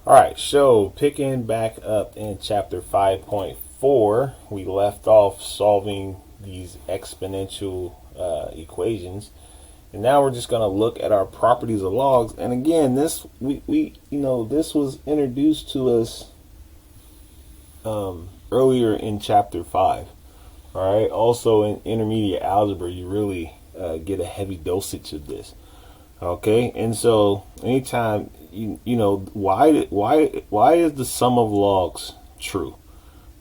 All right, so picking back up in chapter 5.4, we left off solving these exponential equations, and now we're just going to look at our properties of logs. And again, this this was introduced to us earlier in chapter 5. All right. Also, in intermediate algebra, you really get a heavy dosage of this. Okay, and so anytime why is the sum of logs true,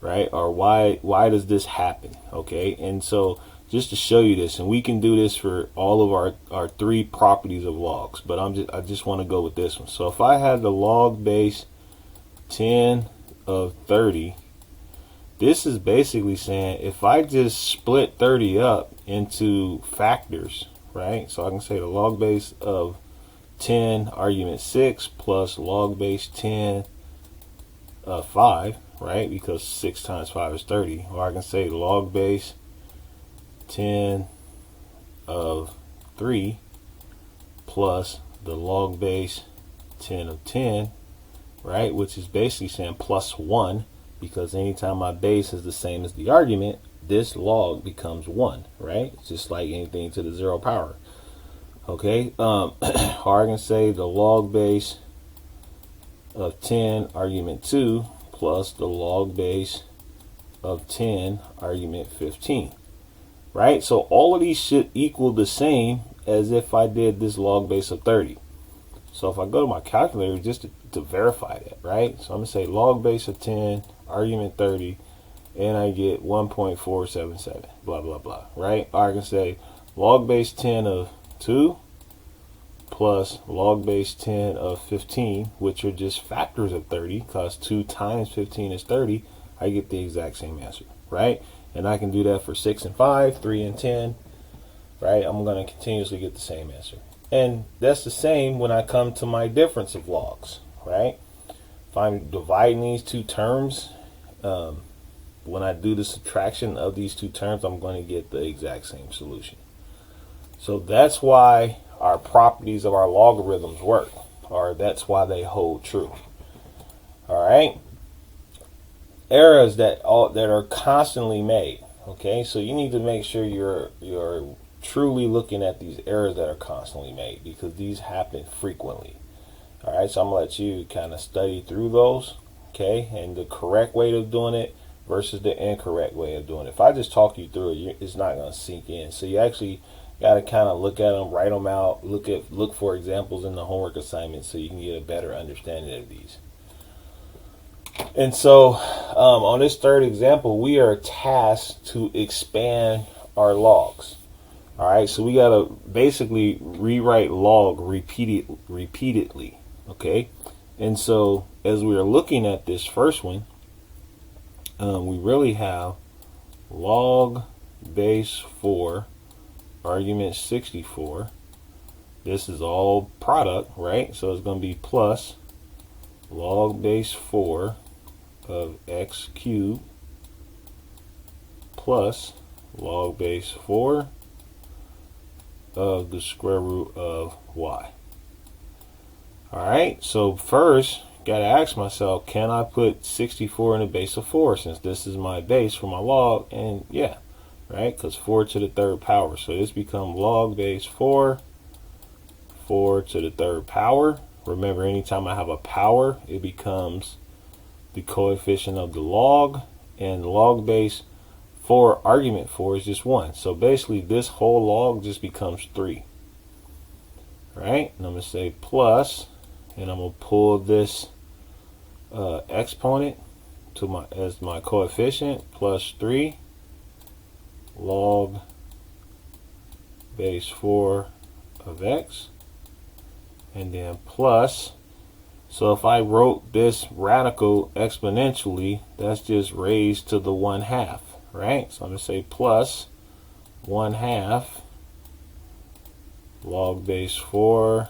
right? Or why does this happen? Okay, and so just to show you this, and we can do this for all of our three properties of logs, but I just want to go with this one. So if I had the log base 10 of 30, this is basically saying if I just split 30 up into factors, right? So I can say the log base of 10 argument 6 plus log base 10 of 5, right? Because 6 times 5 is 30. Or I can say log base 10 of 3 plus the log base 10 of 10, right? Which is basically saying plus 1, because anytime my base is the same as the argument, this log becomes 1, right? It's just like anything to the 0 power. Okay, or I can say the log base of 10 argument 2 plus the log base of 10 argument 15, right? So all of these should equal the same as if I did this log base of 30. So if I go to my calculator just to verify that, right? So I'm going to say log base of 10 argument 30, and I get 1.477, blah, blah, blah, right? Or I can say log base 10 of 2 plus log base 10 of 15, which are just factors of 30, because 2 times 15 is 30. I get the exact same answer, right? And I can do that for 6 and 5, 3 and 10, right? I'm going to continuously get the same answer. And that's the same when I come to my difference of logs, right? If I'm dividing these two terms, when I do the subtraction of these two terms, I'm going to get the exact same solution. So that's why our properties of our logarithms work, or that's why they hold true. All right. Errors that are constantly made. Okay, so you need to make sure you're truly looking at these errors that are constantly made, because these happen frequently. All right, so I'm gonna let you kind of study through those. Okay, and the correct way of doing it versus the incorrect way of doing it. If I just talk you through it, it's not going to sink in. So you actually got to kind of look at them, write them out, look for examples in the homework assignment so you can get a better understanding of these. And so on this third example, we are tasked to expand our logs. All right, so we got to basically rewrite log repeatedly. Okay, and so as we are looking at this first one, we really have log base 4 argument 64. This is all product, right? So it's going to be plus log base 4 of x cubed plus log base 4 of the square root of y. All right, so first got to ask myself, can I put 64 in the base of 4, since this is my base for my log? And yeah, right, because 4 to the third power. So this becomes log base 4 to the third power. Remember, anytime I have a power, it becomes the coefficient of the log, and log base 4 argument 4 is just 1. So basically this whole log just becomes 3. Right, and I'm going to say plus, and I'm going to pull this exponent to as my coefficient, plus 3 log base 4 of x, and then plus. So if I wrote this radical exponentially, that's just raised to the 1/2, right? So I'm going to say plus 1/2 log base 4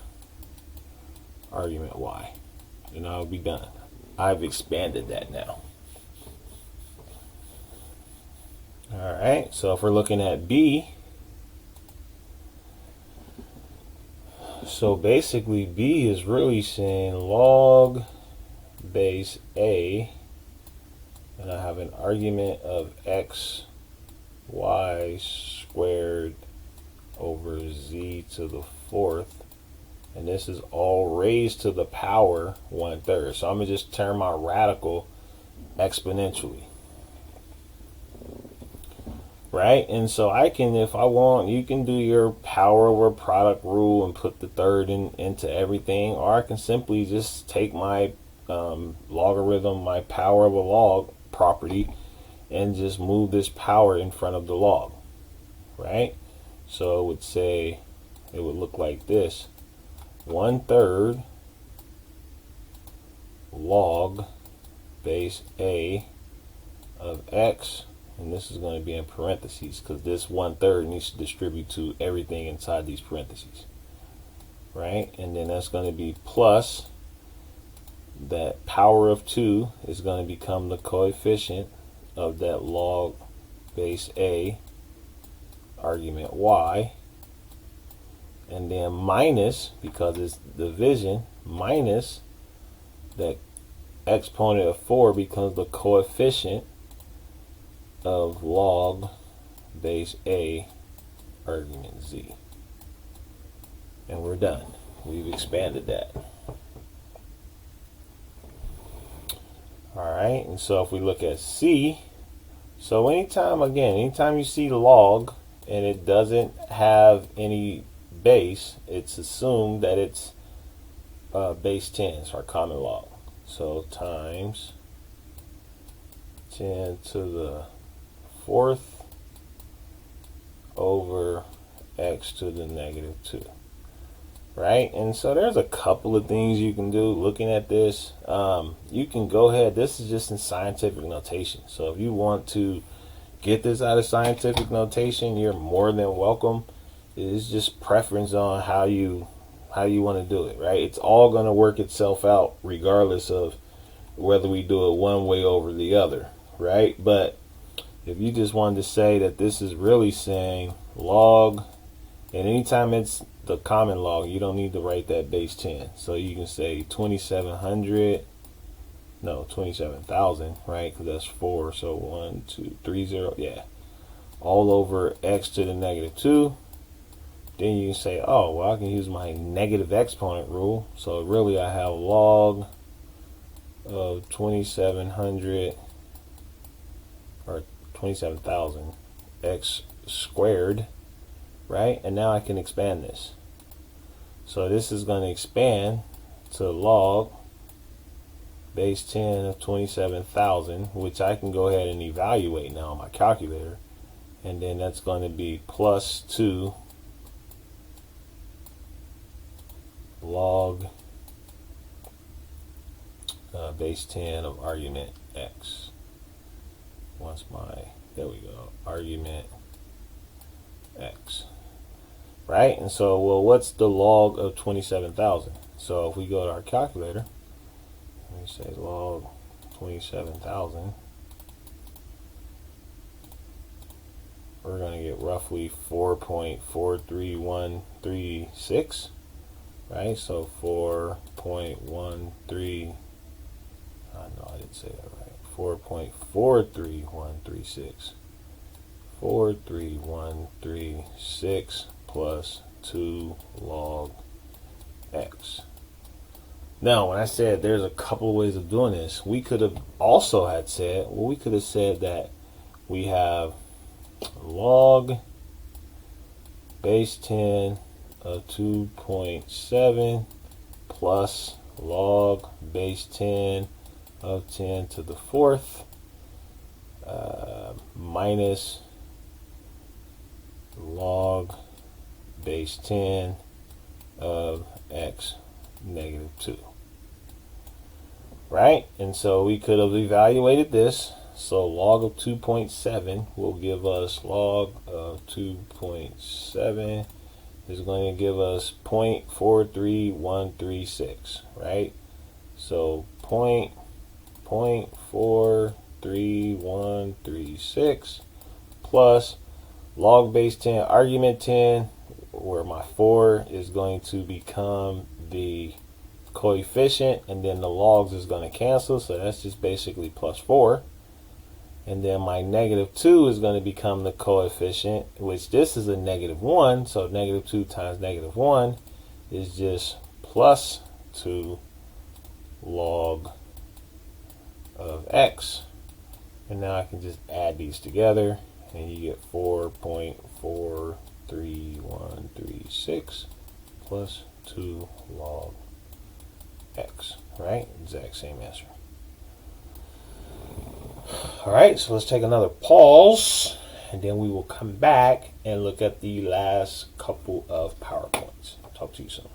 argument y, and I'll be done. I've expanded that now. All right, so if we're looking at B, so basically B is really saying log base a, and I have an argument of x y squared over z to the fourth, and this is all raised to the power 1/3. So I'm going to just turn my radical exponentially, right? And so I can, if I want, you can do your power over product rule and put the third into everything, or I can simply just take my logarithm, my power of a log property, and just move this power in front of the log, right? So it would say, it would look like this: 1/3 log base a of x, and this is going to be in parentheses because this 1/3 needs to distribute to everything inside these parentheses, right? And then that's going to be plus that power of 2 is going to become the coefficient of that log base a argument y, and then minus, because it's division, minus that exponent of 4 becomes the coefficient of log base a argument z. And we're done. We've expanded that. Alright, and so if we look at C, so anytime you see log and it doesn't have any base, it's assumed that it's base 10, so our common log. So times 10 to the fourth over x to the negative 2. Right? And so there's a couple of things you can do looking at this. You can go ahead, this is just in scientific notation. So if you want to get this out of scientific notation, you're more than welcome. It's just preference on how you want to do it, right? It's all going to work itself out regardless of whether we do it one way over the other, right? But if you just wanted to say that this is really saying log, and anytime it's the common log, you don't need to write that base 10. So you can say 2700, no, 27,000, right? Because that's 4. So 1, 2, 3, 0, yeah. All over x to the negative 2. Then you can say, oh, well, I can use my negative exponent rule. So really I have log of 2700 or 27,000 x squared, right? And now I can expand this. So this is going to expand to log base 10 of 27,000, which I can go ahead and evaluate now on my calculator. And then that's going to be plus 2 log base 10 of argument x. There we go, argument x. Right? And so, well, what's the log of 27,000? So if we go to our calculator, we say log 27,000, we're going to get roughly 4.43136, right? So 4.13, no, I didn't say that right. 4.43136. 43136 plus 2 log x. Now, when I said there's a couple of ways of doing this, we could have also had said, well, we could have said that we have log base 10 of 2.7 plus log base 10 of 10 to the fourth minus log base 10 of x negative 2, right? And so we could have evaluated this. So log of 2.7 will give us log of 2.7 is going to give us 0.43136, right? So 0.43136 plus log base 10 argument 10, where my 4 is going to become the coefficient, and then the logs is going to cancel, so that's just basically plus 4. And then my negative 2 is going to become the coefficient, which this is a negative 1, so negative 2 times negative 1 is just plus 2 log of x. And now I can just add these together, and you get 4.43136 plus 2 log x, right? Exact same answer. All right, so let's take another pause, and then we will come back and look at the last couple of PowerPoints. Talk to you soon.